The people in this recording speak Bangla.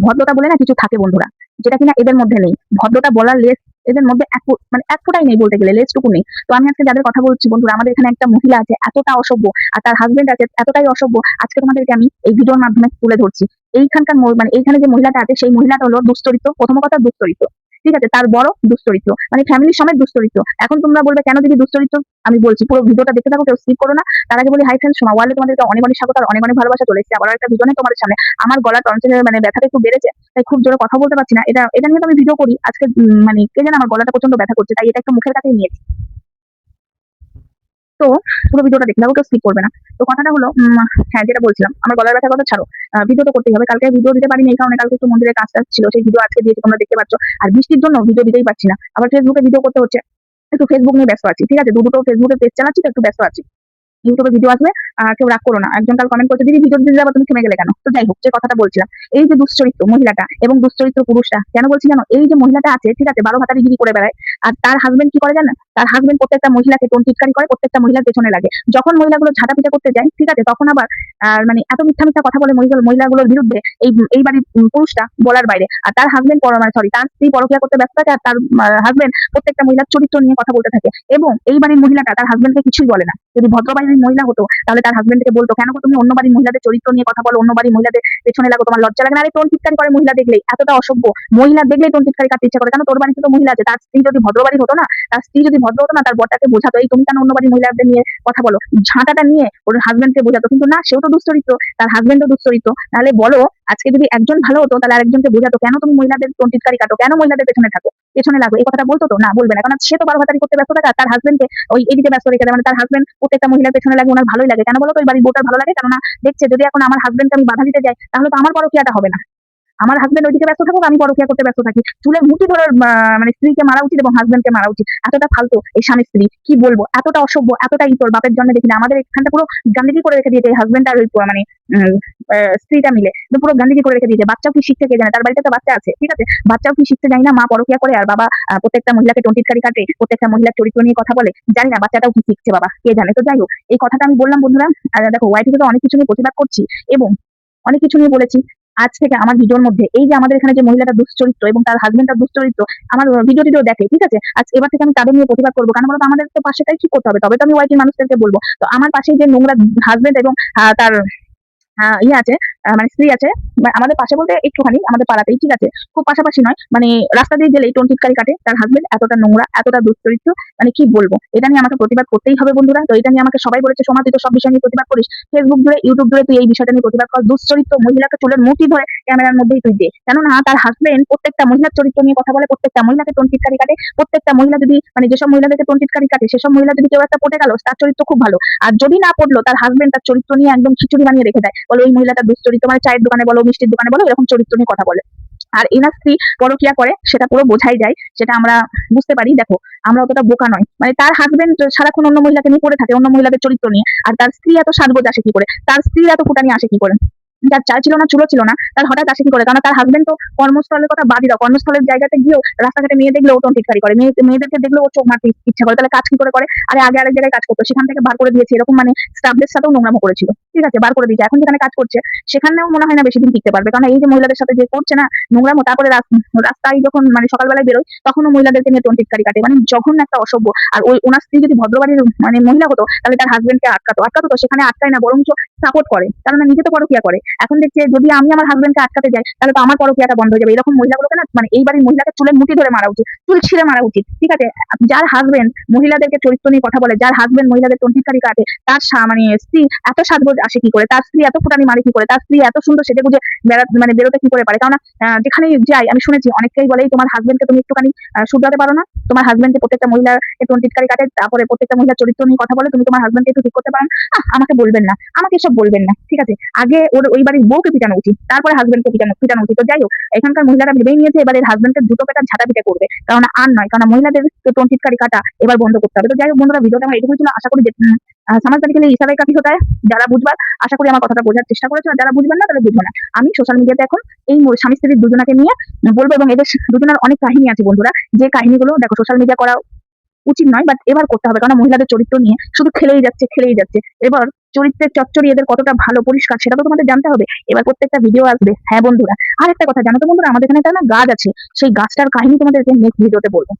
ভদ্রতা বলে না কিছু থাকে বন্ধুরা, যেটা কিনা এদের মধ্যে নেই। ভদ্রতা বলার লেস এদের মধ্যে মানে এক ফোঁটাই নেই বলতে গেলে, লেসটুকু নেই। তো আমি আজকে যাদের কথা বলছি বন্ধুরা, আমাদের এখানে একটা মহিলা আছে এতটা অসভ্য, আর তার হাজবেন্ড আছে এতটাই অসভ্য। আজকে তোমাদেরকে আমি এই ভিডিওর মাধ্যমে তুলে ধরছি। এইখানকার মানে এইখানে যে মহিলাটা আছে সেই মহিলাটা হলো দুশ্চরিত্র, প্রথম কথা দুশ্চরিত্র, ঠিক আছে, তার বড় দুশ্চরিত্র, মানে ফ্যামিলির সমেত দুশ্চরিত্র। এখন তোমরা বলবে কেন দিদি দুশ্চরিত্র, আমি বলছি পুরো ভিডিওটা দেখতে থাকো, কেউ স্কিপ করো না। তার আগে বলি হাই ফ্রেন্ডস, সোমা ওয়ার্ল্ডে তোমাদেরকে অনেক অনেক স্বাগত আর অনেক অনেক ভালোবাসা। চলে এসেছি আবার একটা ভিডিও নিয়ে তোমাদের সামনে। আমার গলা টনসিলের মানে ব্যথাটা একটু বেড়েছে, তাই খুব জোরে কথা বলতে পারছি না। এটা নিয়ে তো আমি ভিডিও করি আজকে, মানে কে জানে আমার গলাটা প্রচন্ড ব্যথা করছে, তাই এটা একটু মুখের কাছেই নিয়েছি। তো পুরো ভিডিওটা দেখলে কেউ স্কিপ করবে না। তো কথাটা হলো হ্যাঁ, যেটা বলছিলাম, আমার গলার ব্যথার কথা ছাড়ো, ভিডিও তো করতেই হবে। কালকে ভিডিও দিতে পারিনি এই কারণে, কালকে একটু মন্দিরের কাজ ছিল, সেই ভিডিও আজকে দিয়েছি, তোমরা দেখতে পাচ্ছ। আর বৃষ্টির জন্য ভিডিও দিতেই পারছি না, আবার ফেসবুকে ভিডিও করতে হচ্ছে, একটু ফেসবুক নিয়ে ব্যস্ত আছি, ঠিক আছে, দুটো ফেসবুকে পেজ চালাচ্ছি, তো একটু ব্যস্ত আছি। ইউটিউবে ভিডিও আসবে, কেউ রাগ করো না। একজন কাল কমেন্ট করছে, দিদি ভিডিও দিতে যাবো তুমি থেমে গেলে কেন? তো যাই হোক, যে কথাটা বলছিলাম, এই যে দুশ্চরিত্র মহিলাটা এবং দুশ্চরিত্র পুরুষটা, কেন বলছি জানো? এই যে মহিলাটা আছে, ঠিক আছে, 12 ভাতারিগিরি করে বেড়ায়, আর তার হাজবেন্ড কি করে জানো? তার হাজবেন্ড প্রত্যেকটা মহিলাকে টোন টিটকারি করে, প্রত্যেকটা মহিলার পেছনে লাগে। যখন মহিলাগুলো ঝাঁটাপিটা করতে যায়, ঠিক আছে, তখন আবার মানে এত মিথ্যা মিথ্যা কথা বলে মহিলাগুলোর বিরুদ্ধে, এই বাড়ির পুরুষটা বলার বাইরে। আর তার হাজবেন্ড সরি, তার স্ত্রী পরকীয়া করতে ব্যস্ত থাকে, আর তার হাজবেন্ড প্রত্যেকটা মহিলার চরিত্র নিয়ে কথা বলতে থাকে। এবং এই বাড়ির মহিলাটা তার হাজবেন্ডকে কিছুই বলে না। যদি ভদ্র বাড়ির মহিলা হতো তাহলে তার হাজবেন্ডকে বলতো, কেন গো তুমি অন্য বাড়ির মহিলাদের চরিত্র নিয়ে কথা বলো, অন্য বাড়ির মহিলাদের পেছনে লাগো, তোমার লজ্জা লাগে না? আরে টোন টিটকারি করে মহিলা দেখলেই, এতটা অসভ্য মহিলা দেখলেই টোন টিটকারি কাটতে ইচ্ছা করে। কেন? তোর বাড়িতে তো মহিলা আছে, তার স্ত্রী যদি ভদ্র বাড়ির হতো না, তার স্ত্রী যদি ভদ্র হতো না, তার বরটাকে বোঝাতো, এই তুমি কেন অন্য বাড়ির মহিলাদের নিয়ে কথা বলো, ঝাঁটাটা নিয়ে ওর হাজবেন্ডকে বোঝাতো। কিন্তু না, সেও তো দুশ্চরিত্র, তার হাজবেন্ডও দুশ্চরিত্র। তাহলে বলো, আজকে যদি একজন ভালো হতো তাহলে আরেকজনকে বোঝাতো, কেন তুমি মহিলাদের টোন টিটকারি কাটো, কেন মহিলাদের পেছনে লাগো, এই কথাটা বলতো তো? না, বলবে না, কারণ সে তো 12 ভাতারি করতে ব্যস্ত থাকে, তার হাজবেন্ডকে ওই এদিকে ব্যস্ত রেখে দেয়। মানে তার হাজবেন্ড প্রত্যেকটা মহিলার পেছনে লাগে, ওনার ভালোই লাগে। কেন বলো তো? ওই বাড়ির বউটার ভালো লাগে, কেননা দেখছে যদি এখন আমার হাজবেন্ডকে আমি বাধা দিতে যাই তাহলে তো আমার পরকীয়াটা হবে না। আমার হাজবেন্ড ওইদিকে ব্যস্ত থাকুক, আমি পরকীয়া করতে ব্যস্ত থাকি। চুলের মুঠি ধরে মানে স্ত্রীকে মারা উচিত এবং হাজবেন্ডকে মারা উচিত। এতটা ফালতু এই স্বামী স্ত্রী, কি বলবো, এতটা অসভ্য, এতটা ইতর, বাপের জন্য দেখি না। আমাদের এখানটা পুরো গান্দিগি করে রেখে দিয়েছে এই হাজবেন্ড আর ওই মানে স্ত্রীটা মিলে, তো পুরো গান্দিগি করে রেখে দিয়েছে। বাচ্চাও কি শিখছে কে জানে, তার বাড়িতে একটা বাচ্চা আছে, ঠিক আছে, বাচ্চাও কি শিখতে জানি না, মা পরকীয়া করে আর বাবা প্রত্যেকটা মহিলাকে টোনটিটকারি কাটে, প্রত্যেকটা মহিলার চরিত্র নিয়ে কথা বলে, জানি না বাচ্চাটাও কি শিখছে বাবা, কে জানে। তো যাই হোক, এই কথাটা আমি বললাম বন্ধুরা। আর দেখো, ওয়াইটি থেকে অনেক কিছু নিয়ে প্রতিবাদ করছি এবং অনেক কিছু নিয়ে বলেছি। আজ থেকে আমার ভিডিওর মধ্যে এই যে আমাদের এখানে যে মহিলাটা দুশ্চরিত্র এবং তার হাজবেন্ডটা দুশ্চরিত্র, আমার ভিডিও টিডিও দেখে, ঠিক আছে, আজ এবার থেকে আমি তাদের নিয়ে প্রতিবাদ করবো। কারণ বলতো আমাদের তো পাশেটাই ঠিক করতে হবে, তবে তো আমি ওয়াইটির মানুষদেরকে বলবো। তো আমার পাশে যে নোংরা হাজবেন্ড এবং তার ইয়ে আছে, মানে স্ত্রী আছে, আমাদের পাশে বলতে একটুখানি আমাদের পাড়াতেই, ঠিক আছে, খুব পাশাপাশি নয়, মানে রাস্তা দিয়ে গেলেই টোন টিটকারি কাটে। তার হাজবেন্ড এতটা নোংরা, এতটা দুশ্চরিত্র, মানে কি বলবো। এটা নিয়ে আমাকে প্রতিবাদ করতেই হবে বন্ধুরা। তো এটা নিয়ে আমাকে সবাই বলেছে, সোমা তুই তো সব বিষয় নিয়ে প্রতিবাদ করিস, ফেসবুক জুড়ে ইউটিউব জুড়ে তুই এই বিষয়টা নিয়ে প্রতিবাদ কর। দুশ্চরিত্র মহিলাকে চুলের মুঠি ধরে ক্যামেরার মধ্যেই তুই দে, কেননা তার হাজবেন্ড প্রত্যেকটা মহিলার চরিত্র নিয়ে কথা বলে, প্রত্যেকটা মহিলাকে টোন টিটকারি কাটে। প্রত্যেকটা মহিলা যদি মানে যেসব মহিলাদেরকে টোন টিটকারি কাটে, সেসব মহিলা যদি কেউ একটা পটে গেল, তার চরিত্র খুব ভালো, আর যদি না পড়লো, তার হাজবেন্ড তার চরিত্র নিয়ে একদম খিচুড়ি বানিয়ে রেখে দেয়, বলে ওই মহিলাটা দুশ্চরিত্র, মানে চায়ের দোকানে বলো, মিষ্টির দোকানে বলো, এরকম চরিত্র নিয়ে কথা বলে। আর এনার স্ত্রী পরকীয়া করে, সেটা পুরো বোঝাই যায়, সেটা আমরা বুঝতে পারি। দেখো, আমরা অতটা বোকা নয়, মানে তার হাজবেন্ড সারাক্ষণ অন্য মহিলাকে নিয়ে পড়ে থাকে, অন্য মহিলাদের চরিত্র নিয়ে, আর তার স্ত্রী এত সাজগোজ আসে কি করে, তার স্ত্রী এত ফুটানি আসে কি করে, যার চা ছিল না, চুলো ছিল না, তার হঠাৎ আসে কি করে? কারণ তার হাজবেন্ড তো কর্মস্থলের কথা বাদই দাও, কর্মস্থলের জায়গাতে গিয়েও রাস্তাঘাটে মেয়ে দেখলে ও টোন টিটকারি করে, মেয়েদেরকে দেখলে ও চোখ মারতে ইচ্ছা করে, তাহলে কাজ কি করে? আরে আগে আরেক জায়গায় কাজ করতো, সেখান থেকে বার করে দিয়েছে, এরকম মানে স্টাফদের সাথেও নোংরামো করেছিল, ঠিক আছে, বার করে দিয়েছে। এখন যেখানে কাজ করছে সেখানেও মনে হয় না বেশি দিন টিকতে পারবে, কারণ এই যে মহিলাদের সাথে যে করছে না নোংরামো, তারপরে রাস্তায় যখন মানে সকালবেলায় বেরোয় তখনও মহিলাদেরকে নিয়ে টোন টিটকারি কাটে, মানে জঘন্য একটা অসভ্য। আর ওই ওনার স্ত্রী যদি ভদ্রবাড়ির মানে মহিলা হতো তাহলে তার হাজবেন্ডকে আটকাতো তো, সেখানে আটকায় না, বরঞ্চ সাপোর্ট করে, কারণ নিজে তো পরকীয়া করে। এখন দেখছে যদি আমি আমার হাজবেন্ডকে আটকাতে যাই তাহলে তো আমার পরকীয়াটা বন্ধ হয়ে যাবে। এরকম মহিলাগুলোকে না, মানে এই বাড়ির মহিলাকে চুলের মুঠি ধরে মারা উচিত, চুল ছিঁড়ে মারা উচিত, ঠিক আছে। যার হাজবেন্ড মহিলাদেরকে চরিত্র নিয়ে কথা বলে, যার হাজবেন্ড মহিলাদের টন্টিকারি কাটে, তার মানে স্ত্রী এত সাজগোজ আসে কি করে, তার স্ত্রী এত ফুটানি মারে কি করে, তার স্ত্রী এত সুন্দর সেজে গুজে মানে বেরোতে কি করে পারে? কারণ যেখানে যাই আমি শুনেছি অনেকেই বলেই, তোমার হাজবেন্ডকে তুমি একটুখানি শুধরাতে পারো না, তোমার হাজবেন্ডকে প্রত্যেকটা মহিলার টন্টিকারি কাটে, তারপরে প্রত্যেকটা মহিলার চরিত্র নিয়ে কথা বলে, তুমি তোমার হাজবেন্ডকে একটু ঠিক করতে পারো না? আমাকে বলবেন না, আমাকে এসব বলবেন না, ঠিক আছে। আগে ওই বাড়ির বউকে পিটানো উচিত, তারপরে হাজবেন্ডকে পিটানো উচিত। তো যাই হোক, এখানকার মহিলারা ভেবেই নিয়েছে এবার এর হাজবেন্ডকে দুটো পেটা ঝাঁটা পিটা করবে, কারণ আর নয়, কারণ মহিলাদের টোন টিটকারি কাটা এবার বন্ধ করতে হবে। তো যাই হোক বন্ধুরা, ভিডিওটা আমার এটুকুই ছিল। আশা করি সমাজদারি খেলে ইশারায় কাফি হতে হয়, যারা বুঝবার আশা করি আমার কথাটা বোঝার চেষ্টা করেছো, আর যারা বুঝবেন না তাহলে বুঝবো না। আমি সোশ্যাল মিডিয়াতে এখন এই স্বামী স্ত্রীর দুজনাকে নিয়ে বলবো, এবং এদের দুজনের অনেক কাহিনী আছে বন্ধুরা, যে কাহিনীগুলো দেখো সোশ্যাল মিডিয়া করা উচিত নয়, বাট এবার করতে হবে, কারণ মহিলাদের চরিত্র নিয়ে শুধু খেলেই যাচ্ছে। এবার চরিত্রের চচ্চড়ি এদের কতটা ভালো পরিষ্কার সেটা তো তোমাদের জানতে হবে। এবার প্রত্যেকটা ভিডিও আসবে। হ্যাঁ বন্ধুরা, আর একটা কথা জানো তো বন্ধুরা, আমাদের এখানে একটা না গাছ আছে, সেই গাছটার কাহিনী তোমাদেরকে নেক্সট ভিডিওতে বলবো।